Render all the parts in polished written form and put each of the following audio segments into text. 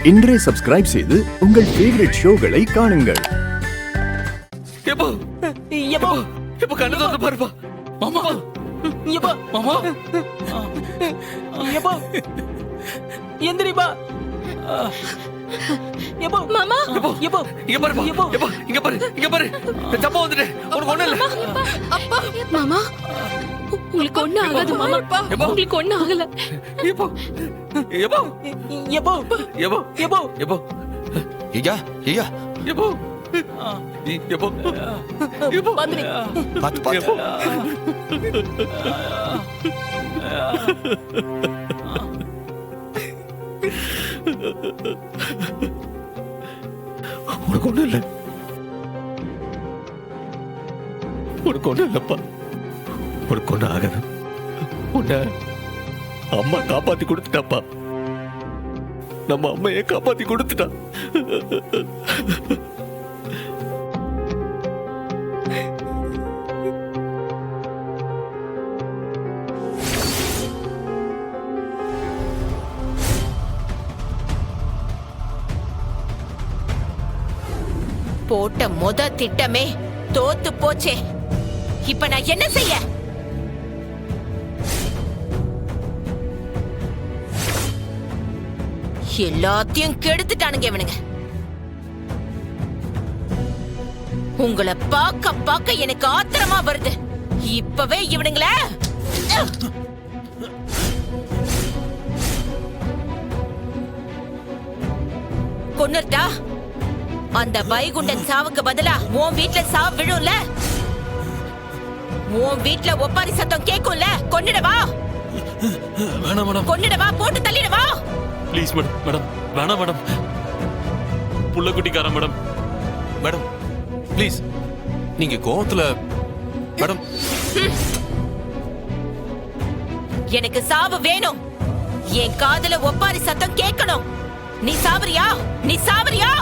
இன்றே சப்ஸ்கிரைப் செய்து உங்கள் ஃபேவரட் ஷோகளை காணுங்கள். எப்போ எப்போ எப்போ கண்ணு திறந்து பாருப்பா. மாமா எப்போ மாமா எப்போ எந்திரிப்பா. எப்போ மாமா எப்போ எப்போ இங்க பாருப்பா. எப்போ இங்க பாரு இங்க பாரு. தப்பா வந்துட்டே உனக்கு ஒண்ணு இல்ல. அப்பா மாமா உங்களுக்கு ஒண்ணு ஆகாது மாமா. உங்களுக்கு ஒண்ணு ஆகல. எப்போ எப்போ எப்போ எப்போ எப்போ எப்போ ஐயா ஐயா எப்போ எப்போ எப்போ பாத்து பாத்து உனக்கு ஒண்ணு இல்ல. உனக்கு ஒண்ணு இல்லப்பா. உனக்கு ஒண்ணு ஆகாது. உன்னை அம்மா காப்பாத்தி கொடுத்துட்டாப்பா. நம்ம அம்மையே காப்பாத்தி கொடுத்துட்டா. போட்ட முத திட்டமே தோத்து போச்சே. இப்ப நான் என்ன செய்ய? எல்லாத்தையும் கெடுத்துட்டானுங்க இவனுங்க. உங்களை பார்க்க பார்க்க எனக்கு ஆத்திரமா வருது. இப்பவே இவனுங்கள கொன்னுட்டா அந்த வைகுண்டன் சாவுக்கு பதிலா உன் வீட்டுல சாவு விழும்ல. உன் வீட்டுல ஒப்பாரி சத்தம் கேக்கும்ல. கொன்னிடவா வேணாம் மேடம். கொன்னிடவா போட்டு தள்ளிடவா. Please madam. மேடம் வேணாம் மேடம். புள்ள குட்டிக்காரன் மேடம். மேடம் ப்ளீஸ் நீங்க கோவத்துல மேடம். எனக்கு சாவு வேணும். என் காதுல ஒப்பாரி சத்தம் கேட்கணும். நீ சாவரியா? நீ சாவரியா?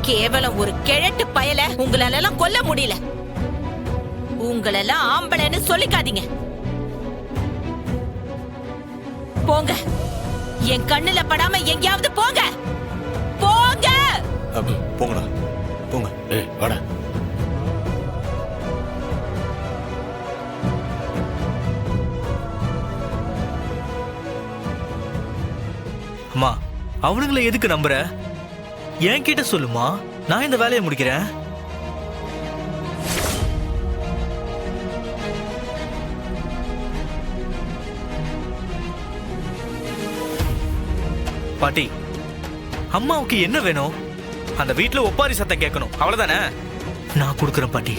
கேவலம் ஒரு கிழட்டு பயல உங்களெல்லாம் கொல்ல முடியல. உங்களெல்லாம் ஆம்பளைன்னு சொல்லிக்காதீங்க. போங்க. என் கண்ணுல படாம எங்கேயாவது போங்க. போங்க. போங்கடா போங்க. ஏய் வாடா. அம்மா அவனுங்களை எதுக்கு நம்புற? என்கிட்ட சொல்லுமா, நான் இந்த வேலையை முடிக்கிறேன். பாட்டி அம்மாவுக்கு என்ன வேணும்? அந்த வீட்டுல ஒப்பாரி சத்தம் கேட்கணும், அவ்வளவுதானே? நான் கொடுக்குறேன் பாட்டி.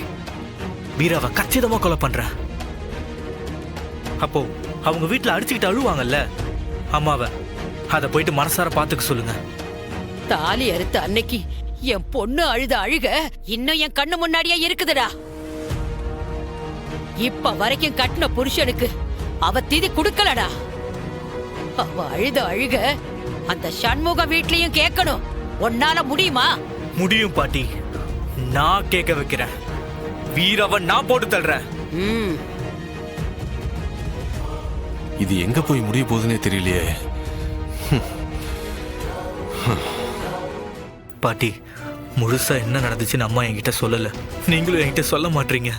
வீராவை கச்சிதமா கொலை பண்றேன். அப்போ அவங்க வீட்டுல அடிச்சுக்கிட்டு அழுவாங்கல்ல அம்மாவை, அதை போயிட்டு மனசார பாத்துக்க சொல்லுங்க. தாலி அறுத்த அன்னைக்கு என் பொண்ணு அழுத அழுக இன்னும் என் கண்ணு முன்னாடியே இருக்குதுடா. இப்ப வரைக்கும் கட்டின புருஷனுக்கு அவ திதி குடுக்கலடா. அவ அழுத அழுக அந்த சண்முக வீட்லயும் கேட்கணும். உன்னால முடியுமா? முடியும் பாட்டி. நான் கேட்க வைக்கிறேன். வீராவை நான் போட்டு தள்ளுறேன். இது எங்க போய் முடிய போகுதுன்னே தெரியலையே. பாட்டி முழுசா என்ன நடந்துச்சுன்னு அம்மா என்கிட்ட சொல்லல. நீங்களும் என்கிட்ட சொல்ல மாட்டீங்க.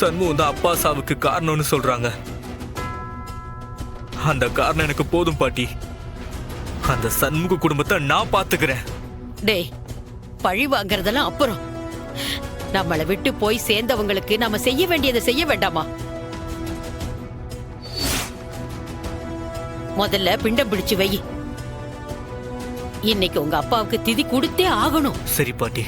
சண்முகம் தான் அப்பா சாவுக்கு காரணம்னு சொல்றாங்க. அந்த காரணம் எனக்கு போதும் பாட்டி. அந்த சண்முக குடும்பத்தை நான் பாத்துக்கிறேன். டேய், பழி வாங்கறதெல்லாம் அப்புறம். நம்மளை விட்டு போய் சேர்ந்தவங்களுக்கு நாம செய்ய வேண்டியதை செய்ய வேண்டாமா? முதல்ல பிண்டம் பிடிச்சு வை. இன்னைக்கு உங்க அப்பாவுக்கு திதி கொடுத்தே ஆகணும். சரி பாட்டி.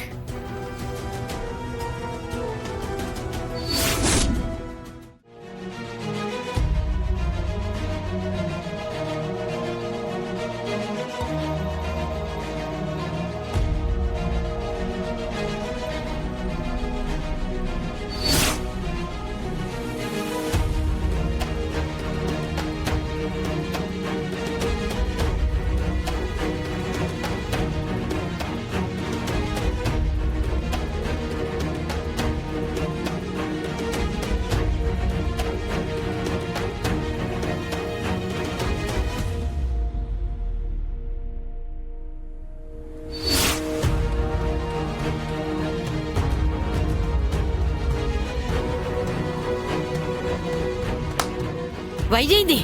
வைஜெயந்தி,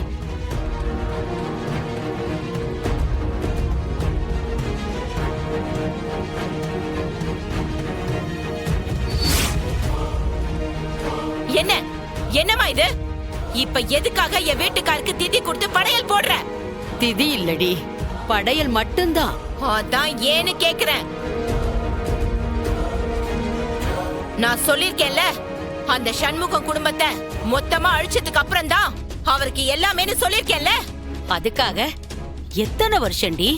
என்ன என்னம்மா இது? இப்ப எதுக்காக என் வீட்டுக்காருக்கு திதி கொடுத்து படையல் போடுற? திதி இல்லடி, படையல் மட்டும்தான். அதான் ஏன்னு கேக்குறேன். நான் சொல்லிருக்கேன்ல, அந்த சண்முகம் குடும்பத்தை மொத்தமா அழிச்சதுக்கு அப்புறம் தான் அவருக்கு எல்லாமேன்னு சொல்லிருக்கேன்ல. அதுக்காக எத்தனை வருஷம்டி?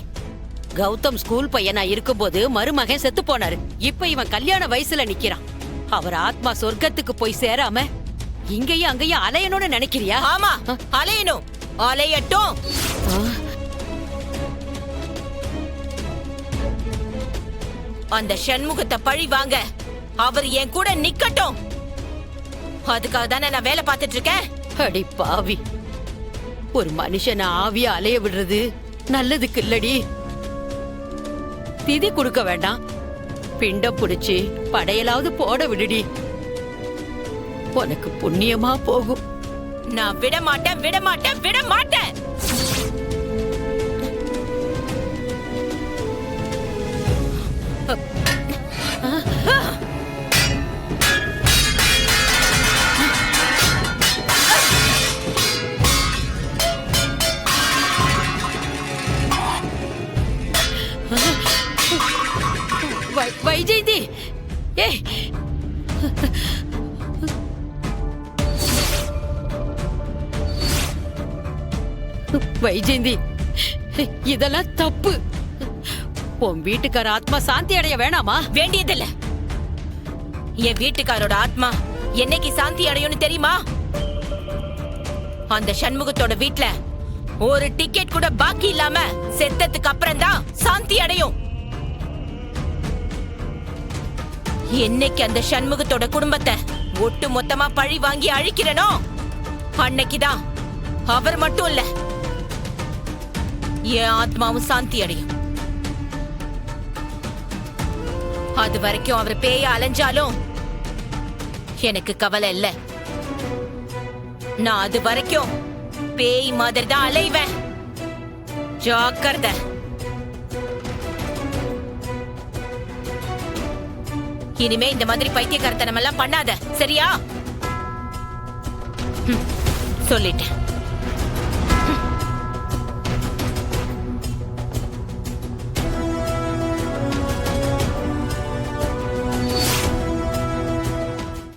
கௌதம் ஸ்கூல் பையனா இருக்கும்போது மருமகன் செத்து போனாரு. இப்ப இவன் கல்யாண வயசுல நிக்கிறான். அவர் ஆத்மா சொர்க்கத்துக்கு போய் சேராம இங்கேயும் அங்கேயும் அலையணும்னு நினைக்கிறியா? ஆமா, அலையணும், அலையட்டும். அந்த சண்முகத்தை பழி வாங்க அவர் என் கூட நிக்கட்டும். அதுக்காக தானே நான் வேலை பார்த்துட்டு இருக்கேன். அடி பாவி, ஒரு மனுஷனை ஆவியா அலைய விடுறது நல்லதுக்கு இல்லடி. திதி கொடுக்க வேண்டாம், பிண்டம் புடிச்சு படையலாவது போட விடுடி. உனக்கு புண்ணியமா போகும். நான் விட மாட்டேன், விட மாட்டேன், விட மாட்டேன். வைஜெயந்தி, ஏய், வைஜெயந்தி, இதெல்லாம் தப்பு. உன் வீட்டுக்கார ஆத்மா சாந்தி அடைய வேணாமா? வேண்டியதில்ல. என் வீட்டுக்காரோட ஆத்மா என்னைக்கு சாந்தி அடையும்னு தெரியுமா? அந்த சண்முகத்தோட வீட்ல ஒரு டிக்கெட் கூட பாக்கி இல்லாம செத்ததுக்கு அப்புறம் தான் சாந்தி அடையும். என்னைக்கு அந்த சண்முகத்தோட குடும்பத்தை ஒட்டு மொத்தமா பழி வாங்கி அழிக்கிறனோ அன்னைக்குதான் அவர் மட்டும் இல்ல, என் ஆத்மாவும் சாந்தி அடையும். அது வரைக்கும் அவர் பேய அலைஞ்சாலும் எனக்கு கவலை இல்ல. நான் அது வரைக்கும் பேய் மாதிரி தான் அலைவேன். ஜாக்கிரதை. இனிமே இந்த மாதிரி பைத்தியக்காரத்தனம் எல்லாம் பண்ணாத, சரியா? சொல்லிட்டேன்.